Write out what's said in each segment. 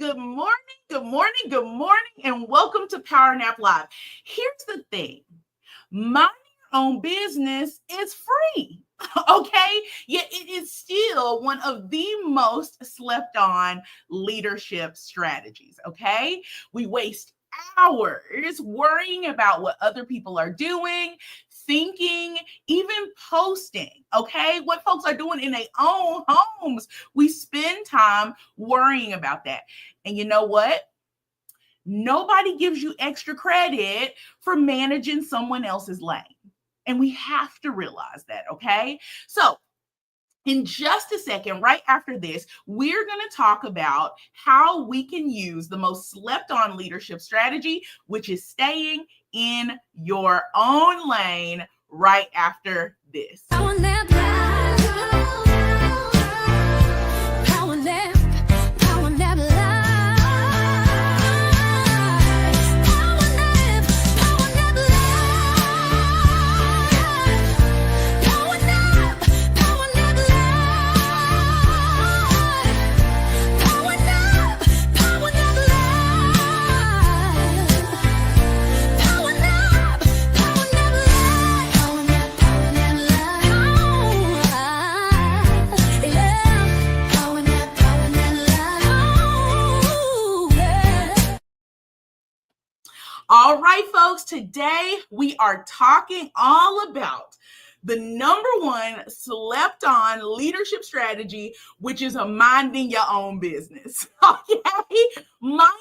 Good morning, good morning, good morning, and welcome to PowerNAP Live. Here's the thing. Mind your own business is free, okay? Yet it is still one of the most slept on leadership strategies, okay? We waste hours worrying about what other people are doing, thinking, even posting, okay? What folks are doing in their own homes. We spend time worrying about that. And you know what? Nobody gives you extra credit for managing someone else's lane. And we have to realize that, okay? So, in just a second, right after this, we're going to talk about how we can use the most slept on leadership strategy, which is staying in your own lane right after this. All right, folks, today we are talking all about the number one slept on leadership strategy, which is minding your own business. Okay? Minding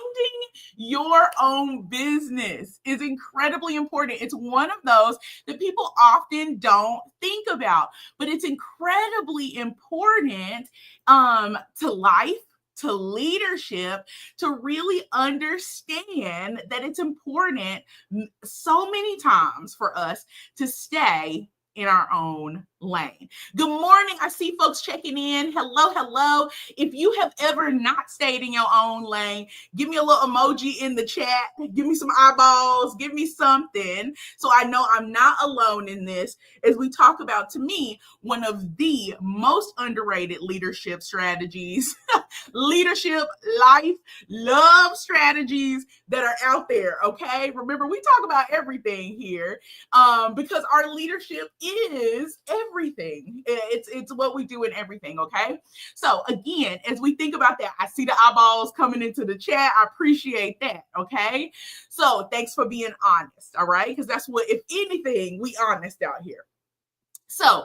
your own business is incredibly important. It's one of those that people often don't think about, but it's incredibly important to life, to leadership, to really understand that it's important so many times for us to stay in our own lane. Good morning. I see folks checking in. Hello, hello. If you have ever not stayed in your own lane, give me a little emoji in the chat. Give me some eyeballs. Give me something so I know I'm not alone in this as we talk about, to me, one of the most underrated leadership strategies, leadership, life, love strategies that are out there, okay? Remember, we talk about everything here because our leadership is everything. It's what we do in everything, okay? So again, as we think about that, I see the eyeballs coming into the chat. I appreciate that, okay? So thanks for being honest, all right? Because that's what, if anything, we honest out here. So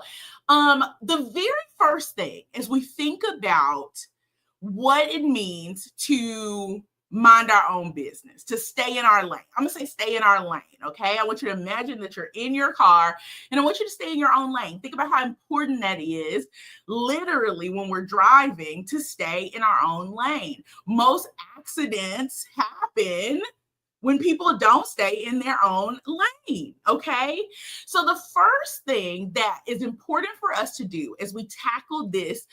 the very first thing as we think about what it means to mind our own business, to stay in our lane. I'm going to say stay in our lane, okay? I want you to imagine that you're in your car and I want you to stay in your own lane. Think about how important that is, literally, when we're driving, to stay in our own lane. Most accidents happen when people don't stay in their own lane, okay? So the first thing that is important for us to do as we tackle this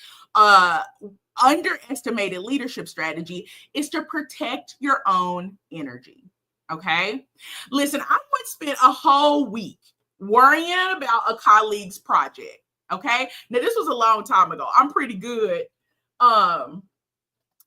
underestimated leadership strategy is to protect your own energy, okay? Listen, I once spent a whole week worrying about a colleague's project, okay? Now, this was a long time ago. I'm pretty good.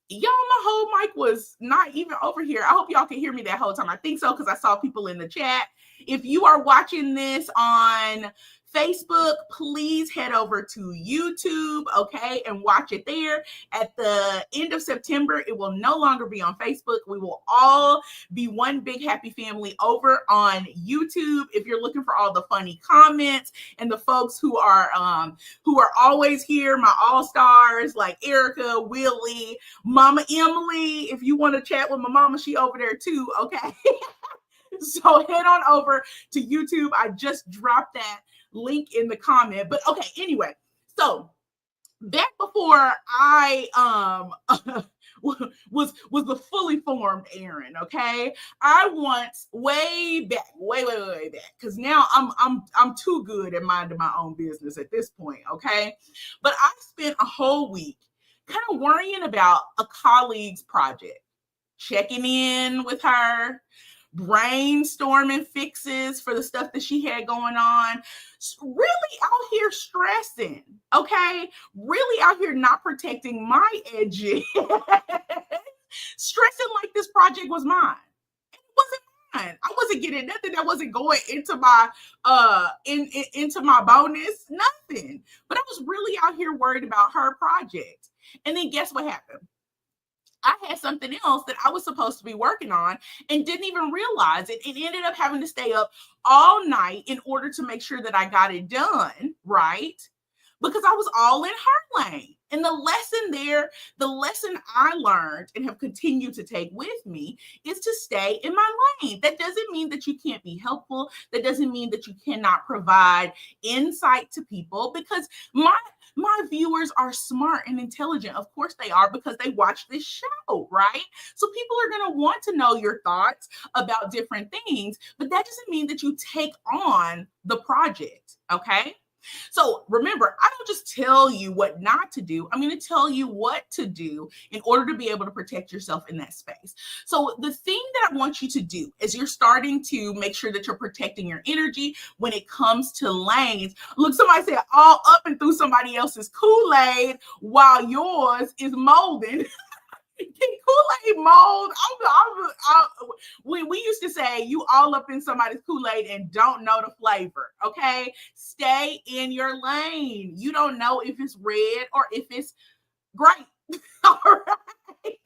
Y'all, my whole mic was not even over here. I hope y'all can hear me that whole time. I think so, because I saw people in the chat. If you are watching this on Facebook, please head over to YouTube, okay, and watch it there. At the end of September, it will no longer be on Facebook. We will all be one big happy family over on YouTube. If you're looking for all the funny comments and the folks who are always here, my all-stars like Erica, Willie, Mama Emily, if you want to chat with my mama, she over there too, okay? So head on over to YouTube. I just dropped that link in the comment. But okay, anyway, so back before I was the fully formed Erin, okay? I once way back, way back, because now I'm too good at minding my own business at this point, okay? But I spent a whole week kind of worrying about a colleague's project, checking in with her, brainstorming fixes for the stuff that she had going on, really out here stressing, okay? Really out here not protecting my edges stressing like this project was mine. It wasn't mine. I wasn't getting nothing that wasn't going into my into my bonus, nothing. But I was really out here worried about her project. And then guess what happened? I had something else that I was supposed to be working on and didn't even realize it, and ended up having to stay up all night in order to make sure that I got it done, right? Because I was all in her lane. And the lesson there, the lesson I learned and have continued to take with me is to stay in my lane. That doesn't mean that you can't be helpful. That doesn't mean that you cannot provide insight to people, because my viewers are smart and intelligent. Of course they are, because they watch this show, right? So people are going to want to know your thoughts about different things, but that doesn't mean that you take on the project, okay? So remember, I don't just tell you what not to do. I'm going to tell you what to do in order to be able to protect yourself in that space. So the thing that I want you to do is you're starting to make sure that you're protecting your energy when it comes to lanes. Look, somebody said all up and through somebody else's Kool-Aid while yours is molding. Can Kool-Aid mold? We used to say you all up in somebody's Kool-Aid and don't know the flavor, okay? Stay in your lane. You don't know if it's red or if it's grape, all right?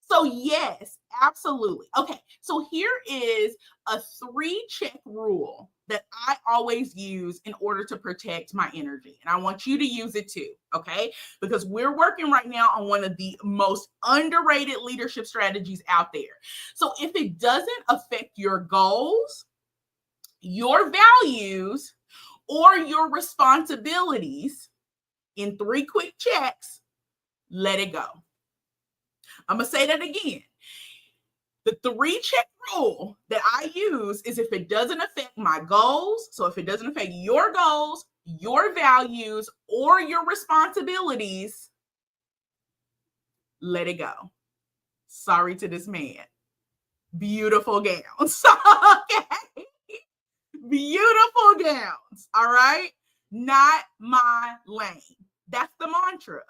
So yes, absolutely. Okay, so here is a 3-check rule that I always use in order to protect my energy. And I want you to use it too, okay? Because we're working right now on one of the most underrated leadership strategies out there. So if it doesn't affect your goals, your values, or your responsibilities, in 3 quick checks, let it go. I'm going to say that again. The 3-check rule that I use is if it doesn't affect my goals, so if it doesn't affect your goals, your values, or your responsibilities, let it go. Sorry to this man. Beautiful gowns. Okay. Beautiful gowns. All right. Not my lane. That's the mantra.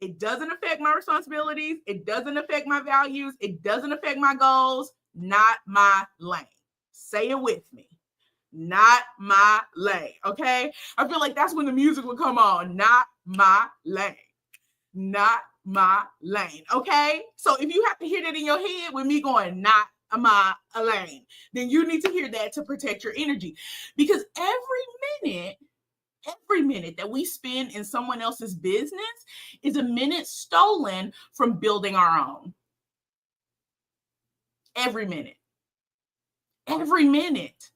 It doesn't affect my responsibilities. It doesn't affect my values. It doesn't affect my goals. Not my lane. Say it with me. Not my lane. Okay. I feel like that's when the music would come on. Not my lane. Not my lane. Okay. So if you have to hear that in your head with me going, not my lane, then you need to hear that to protect your energy, because every minute that we spend in someone else's business is a minute stolen from building our own. Every minute. Every minute.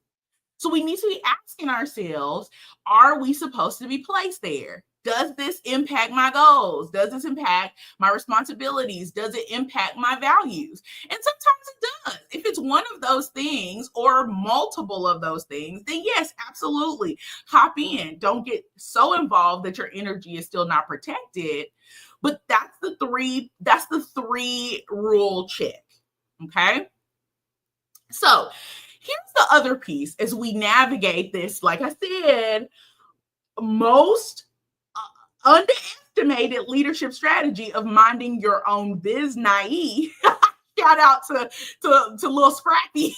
So we need to be asking ourselves, are we supposed to be placed there? Does this impact my goals? Does this impact my responsibilities? Does it impact my values? And sometimes it does. If it's one of those things or multiple of those things, then yes, absolutely. Hop in. Don't get so involved that your energy is still not protected. But that's the 3 rule check. Okay. So here's the other piece as we navigate this, like I said, most underestimated leadership strategy of minding your own biz naive. Shout out to little Scrappy.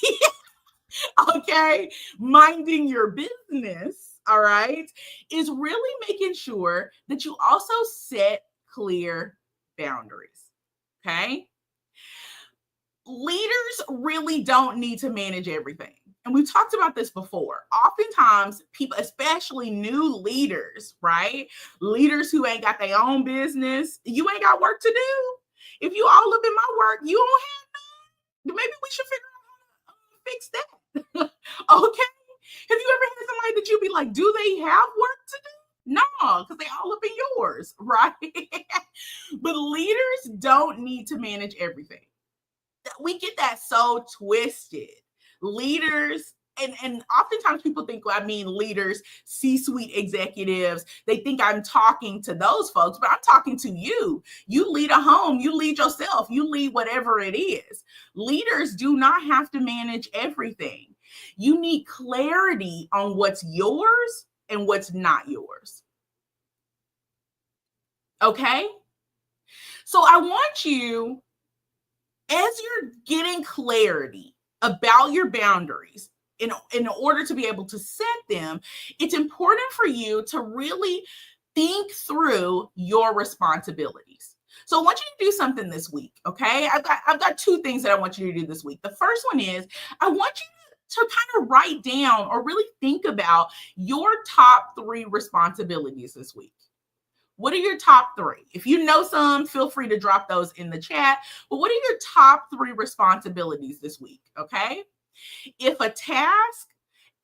Okay. Minding your business, all right, is really making sure that you also set clear boundaries. Okay. Leaders really don't need to manage everything. And we've talked about this before. Oftentimes, people, especially new leaders, right? Leaders who ain't got their own business, you ain't got work to do. If you all up in my work, you don't have none. Maybe we should figure out how to fix that. Okay? Have you ever had somebody that you be like, do they have work to do? No, because they all up in yours, right? But leaders don't need to manage everything. We get that so twisted. Leaders, and oftentimes people think, well, I mean leaders, C-suite executives, they think I'm talking to those folks, but I'm talking to you. You lead a home, you lead yourself, you lead whatever it is. Leaders do not have to manage everything. You need clarity on what's yours and what's not yours. Okay? So I want you, as you're getting clarity about your boundaries, in order to be able to set them, it's important for you to really think through your responsibilities. So I want you to do something this week, okay? I've got two things that I want you to do this week. The first one is I want you to kind of write down or really think about your top 3 responsibilities this week. What are your top 3? If you know some, feel free to drop those in the chat. But what are your top 3 responsibilities this week? Okay. If a task,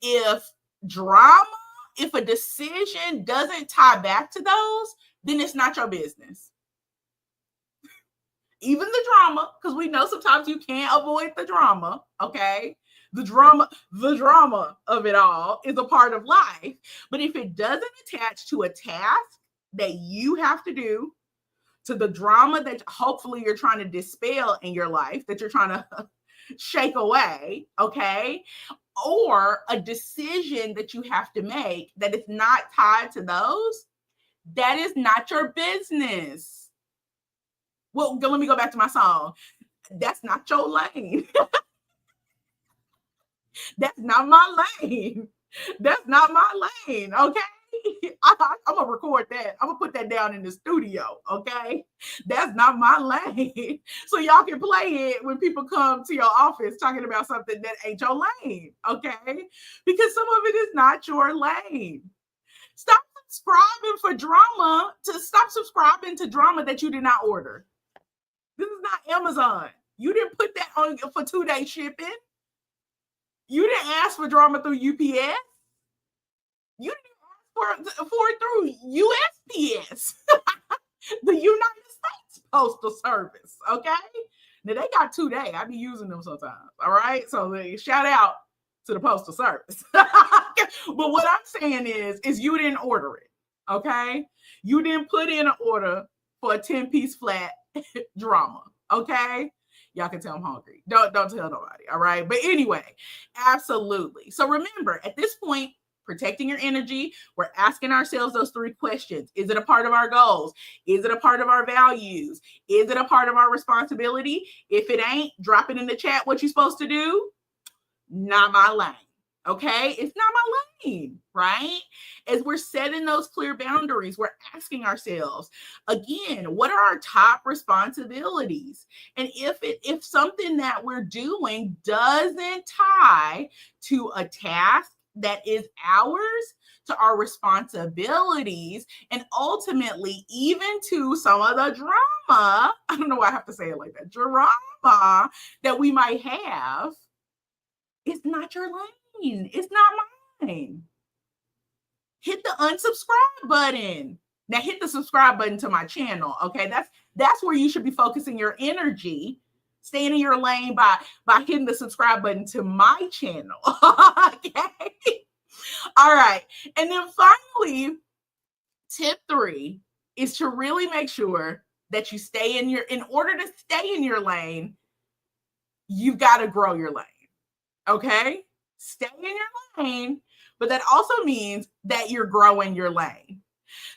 if drama, if a decision doesn't tie back to those, then it's not your business. Even the drama, because we know sometimes you can't avoid the drama. Okay. The drama of it all is a part of life. But if it doesn't attach to a task that you have to do, to the drama that hopefully you're trying to dispel in your life, that you're trying to shake away, okay? Or a decision that you have to make that is not tied to those, that is not your business. Well, let me go back to my song. That's not your lane. That's not my lane. That's not my lane, okay? I'm gonna record that. I'm gonna put that down in the studio, okay? That's not my lane. So y'all can play it when people come to your office talking about something that ain't your lane, okay? Because some of it is not your lane. Stop subscribing to drama that you did not order. This is not Amazon. You didn't put that on for 2-day shipping. You didn't ask for drama through UPS. You didn't ask for it through USPS, the United States Postal Service. Okay, now they got 2-day. I be using them sometimes. All right, so shout out to the Postal Service. But what I'm saying is you didn't order it. Okay, you didn't put in an order for a 10-piece flat drama. Okay. Y'all can tell I'm hungry. Don't tell nobody. All right. But anyway, absolutely. So remember, at this point, protecting your energy, we're asking ourselves those 3 questions. Is it a part of our goals? Is it a part of our values? Is it a part of our responsibility? If it ain't, drop it in the chat what you're supposed to do. Not my lane. Okay, it's not my lane, right? As we're setting those clear boundaries, we're asking ourselves again, what are our top responsibilities? And if something that we're doing doesn't tie to a task that is ours, to our responsibilities, and ultimately even to some of the drama, I don't know why I have to say it like that, drama that we might have, it's not your lane. It's not mine. Hit the unsubscribe button. Now hit the subscribe button to my channel. Okay, that's where you should be focusing your energy. Staying in your lane by hitting the subscribe button to my channel. Okay. All right. And then finally, tip 3 is to really make sure that you in order to stay in your lane, you've got to grow your lane. Okay. Stay in your lane, but that also means that you're growing your lane.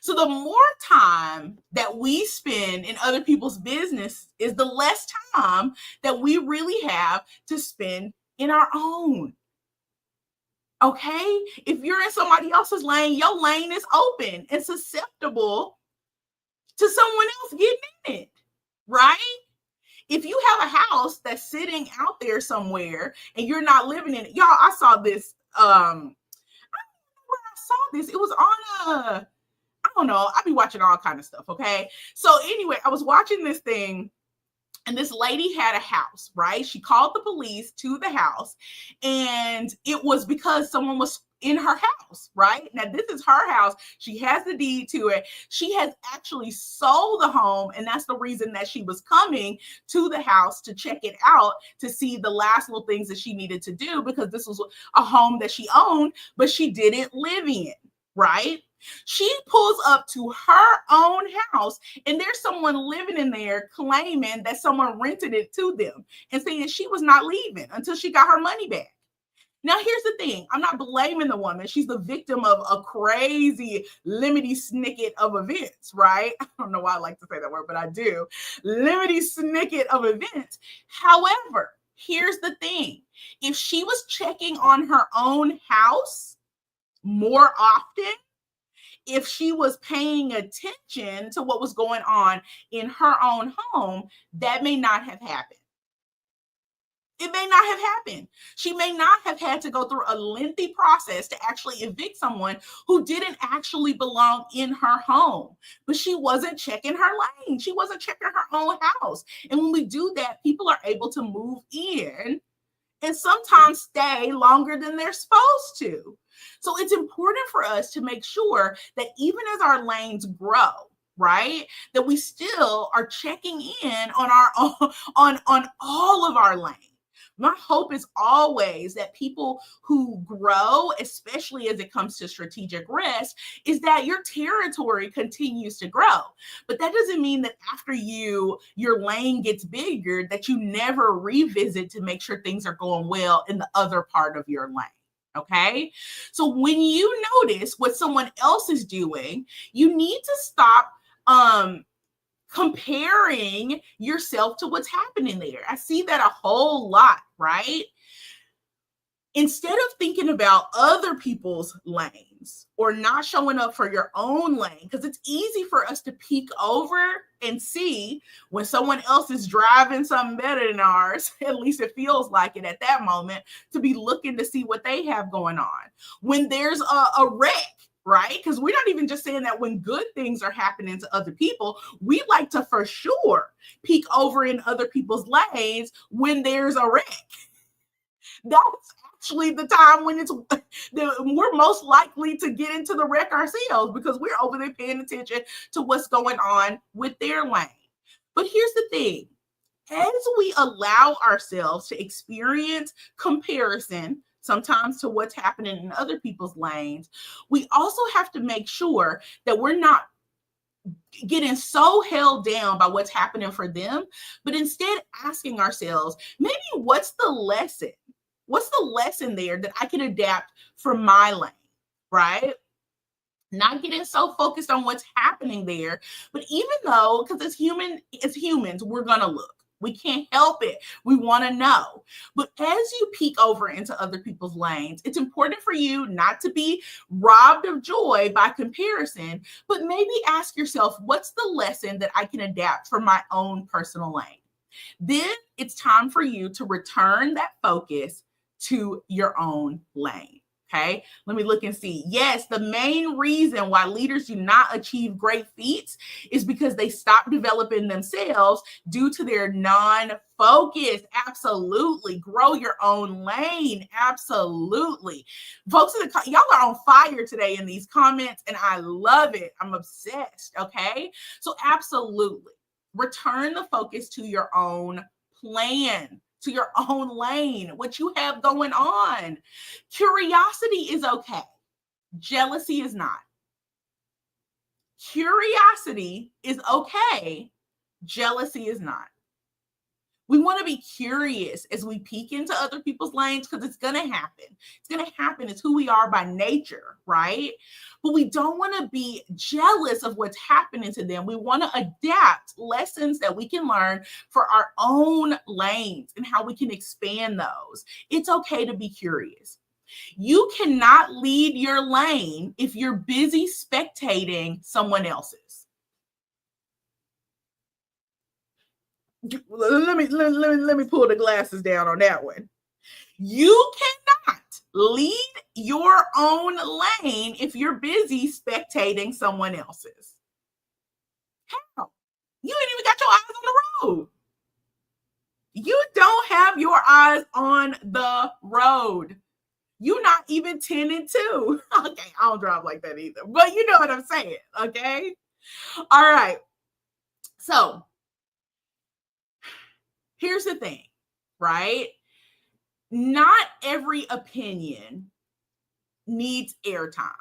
So the more time that we spend in other people's business is the less time that we really have to spend in our own. Okay? If you're in somebody else's lane, your lane is open and susceptible to someone else getting in it, right? If you have a house that's sitting out there somewhere and you're not living in it, y'all, I saw this. I don't know where I saw this. It was on I don't know. I be watching all kind of stuff. Okay. So anyway, I was watching this thing and this lady had a house, right? She called the police to the house and it was because someone was in her house, right? Now, this is her house. She has the deed to it. She has actually sold the home. And that's the reason that she was coming to the house to check it out, to see the last little things that she needed to do, because this was a home that she owned, but she didn't live in, right? She pulls up to her own house and there's someone living in there claiming that someone rented it to them and saying she was not leaving until she got her money back. Now, here's the thing. I'm not blaming the woman. She's the victim of a crazy limity snicket of events, right? I don't know why I like to say that word, but I do. Limity snicket of events. However, here's the thing. If she was checking on her own house more often, if she was paying attention to what was going on in her own home, that may not have happened. It may not have happened. She may not have had to go through a lengthy process to actually evict someone who didn't actually belong in her home, but she wasn't checking her lane. She wasn't checking her own house. And when we do that, people are able to move in and sometimes stay longer than they're supposed to. So it's important for us to make sure that even as our lanes grow, right, that we still are checking in on our own, on all of our lanes. My hope is always that people who grow, especially as it comes to strategic rest, is that your territory continues to grow. But that doesn't mean that after your lane gets bigger, that you never revisit to make sure things are going well in the other part of your lane. Okay. So when you notice what someone else is doing, you need to stop comparing yourself to what's happening there. I see that a whole lot, right? Instead of thinking about other people's lanes or not showing up for your own lane, because it's easy for us to peek over and see when someone else is driving something better than ours, at least it feels like it at that moment, to be looking to see what they have going on. When there's a wreck, right? Because we're not even just saying that when good things are happening to other people, we like to for sure peek over in other people's lanes when there's a wreck. That's actually the time when we're most likely to get into the wreck ourselves because we're over there paying attention to what's going on with their lane. But here's the thing. As we allow ourselves to experience comparison, sometimes to what's happening in other people's lanes, we also have to make sure that we're not getting so held down by what's happening for them, but instead asking ourselves, maybe what's the lesson? What's the lesson there that I can adapt for my lane, right? Not getting so focused on what's happening there, but even though, because as humans, we're gonna look. We can't help it. We want to know. But as you peek over into other people's lanes, it's important for you not to be robbed of joy by comparison, but maybe ask yourself, what's the lesson that I can adapt for my own personal lane? Then it's time for you to return that focus to your own lane. Okay, let me look and see. Yes, the main reason why leaders do not achieve great feats is because they stop developing themselves due to their non-focus. Absolutely. Grow your own lane. Absolutely. Folks, y'all are on fire today in these comments, and I love it. I'm obsessed. Okay, so absolutely. Return the focus to your own plan, to your own lane, what you have going on. Curiosity is okay. Jealousy is not. Curiosity is okay. Jealousy is not. We want to be curious as we peek into other people's lanes because it's going to happen. It's going to happen. It's who we are by nature, right? But we don't want to be jealous of what's happening to them. We want to adapt lessons that we can learn for our own lanes and how we can expand those. It's okay to be curious. You cannot lead your lane if you're busy spectating someone else's. Let me pull the glasses down on that one. You cannot lead your own lane if you're busy spectating someone else's. How? You ain't even got your eyes on the road. You don't have your eyes on the road. You're not even 10 and 2. Okay, I don't drive like that either, but you know what I'm saying, okay? All right. So here's the thing, right? Not every opinion needs airtime.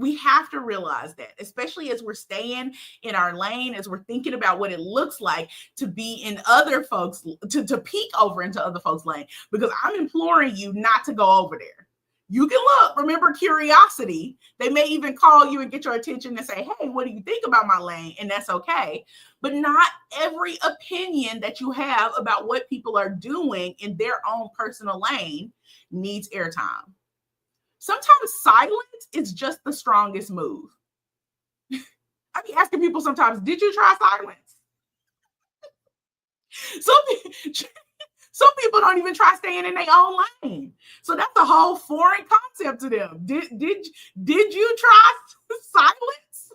We have to realize that, especially as we're staying in our lane, as we're thinking about what it looks like to be in other folks, to peek over into other folks' lane, because I'm imploring you not to go over there. You can look, remember curiosity. They may even call you and get your attention and say, hey, what do you think about my lane? And that's okay. But not every opinion that you have about what people are doing in their own personal lane needs airtime. Sometimes silence is just the strongest move. I be asking people sometimes, did you try silence? Some people don't even try staying in their own lane. So that's a whole foreign concept to them. Did you try silence?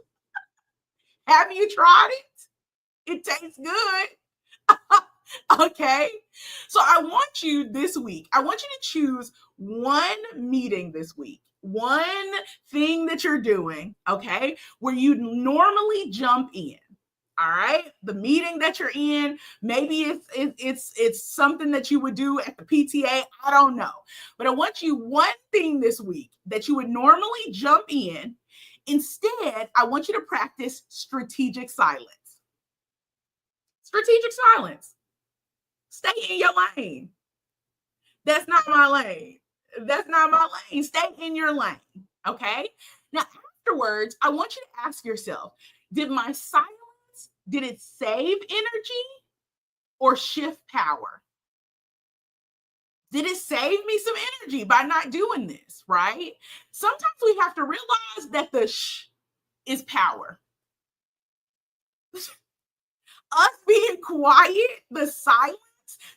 Have you tried it? It tastes good. Okay. So I want you this week, I want you to choose one meeting this week, one thing that you're doing, okay, where you normally jump in. All right, the meeting that you're in, maybe it's something that you would do at the PTA. I don't know, but I want you one thing this week that you would normally jump in. Instead, I want you to practice strategic silence. Strategic silence. Stay in your lane. That's not my lane. That's not my lane. Stay in your lane. Okay. Now, afterwards, I want you to ask yourself, did my silence, did it save energy or shift power? Did it save me some energy by not doing this, right? Sometimes we have to realize that the shh is power. Us being quiet, the silence,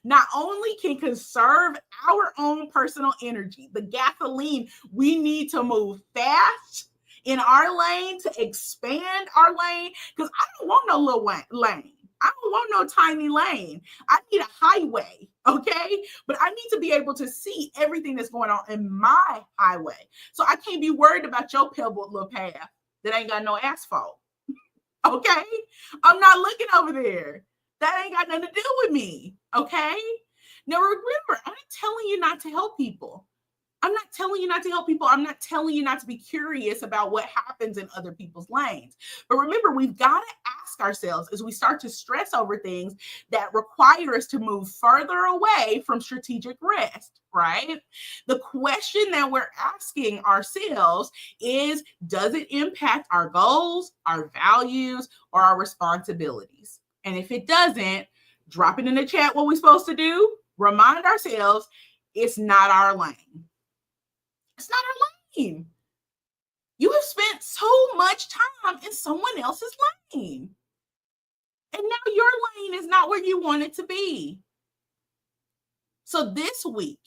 not only can conserve our own personal energy, the gasoline we need to move fast in our lane, to expand our lane, because I don't want no little lane. I don't want no tiny lane. I need a highway, okay? But I need to be able to see everything that's going on in my highway. So I can't be worried about your pebbled little path that ain't got no asphalt, okay? I'm not looking over there. That ain't got nothing to do with me, okay? Now remember, I'm not telling you not to help people. I'm not telling you not to help people. I'm not telling you not to be curious about what happens in other people's lanes. But remember, we've got to ask ourselves as we start to stress over things that require us to move further away from strategic rest, right? The question that we're asking ourselves is, does it impact our goals, our values, or our responsibilities? And if it doesn't, drop it in the chat what we're supposed to do. Remind ourselves it's not our lane. It's not our lane. You have spent so much time in someone else's lane. And now your lane is not where you want it to be. So this week,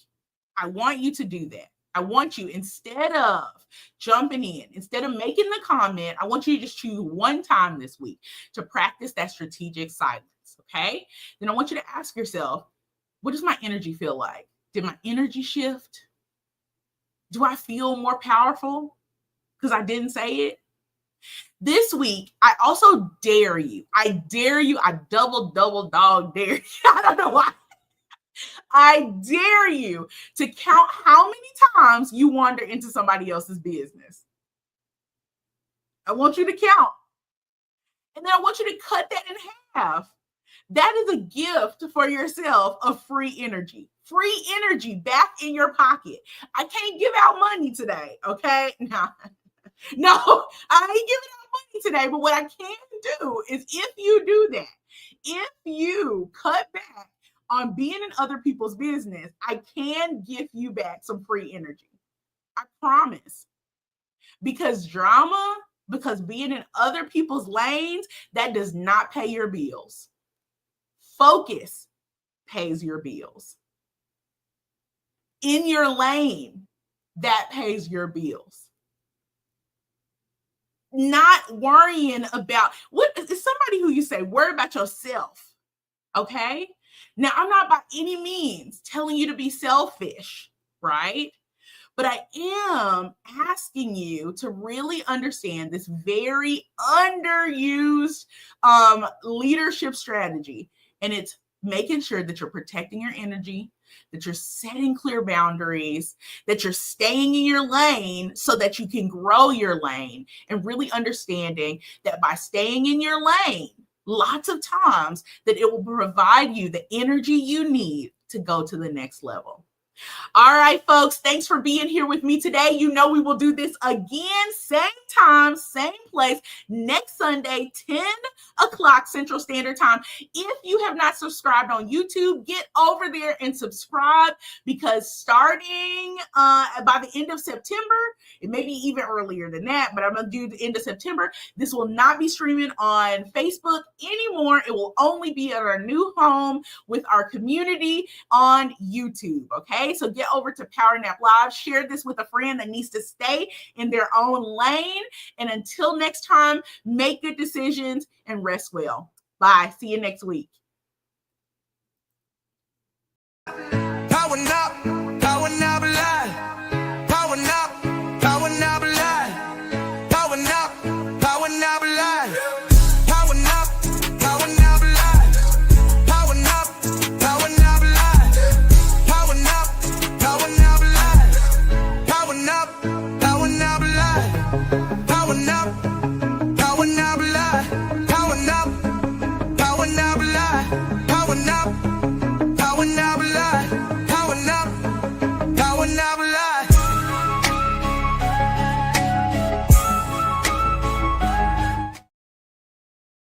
I want you to do that. I want you, instead of jumping in, instead of making the comment, I want you to just choose one time this week to practice that strategic silence, okay? Then I want you to ask yourself, what does my energy feel like? Did my energy shift? Do I feel more powerful because I didn't say it? This week, I also dare you. I double dog dare you. I don't know why. I dare you to count how many times you wander into somebody else's business. I want you to count. And then I want you to cut that in half. That is a gift for yourself of free energy. Free energy back in your pocket. I can't give out money today, okay? No, I ain't giving out money today. But what I can do is, if you do that, if you cut back on being in other people's business, I can give you back some free energy. I promise. Because drama, because being in other people's lanes, that does not pay your bills. Focus pays your bills. In your lane, that pays your bills. Not worrying about, what is somebody who you say, worry about yourself, okay? Now, I'm not by any means telling you to be selfish, right? But I am asking you to really understand this very underused leadership strategy. And it's making sure that you're protecting your energy, that you're setting clear boundaries, that you're staying in your lane so that you can grow your lane, and really understanding that by staying in your lane, lots of times that it will provide you the energy you need to go to the next level. All right, folks, thanks for being here with me today. You know we will do this again, same time, same place, next Sunday, 10 o'clock Central Standard Time. If you have not subscribed on YouTube, get over there and subscribe, because starting by the end of September, it may be even earlier than that, but I'm going to do the end of September. This will not be streaming on Facebook anymore. It will only be at our new home with our community on YouTube, okay? So get over to PowerNAP Live, share this with a friend that needs to stay in their own lane. And until next time, make good decisions and rest well. Bye. See you next week. PowerNAP, PowerNAP Live. PowerNAP, PowerNAP Live. PowerNAP, PowerNAP Live. PowerNAP, PowerNAP Live. PowerNAP, PowerNAP Live. PowerNAP, PowerNAP Live. PowerNAP, PowerNAP Live.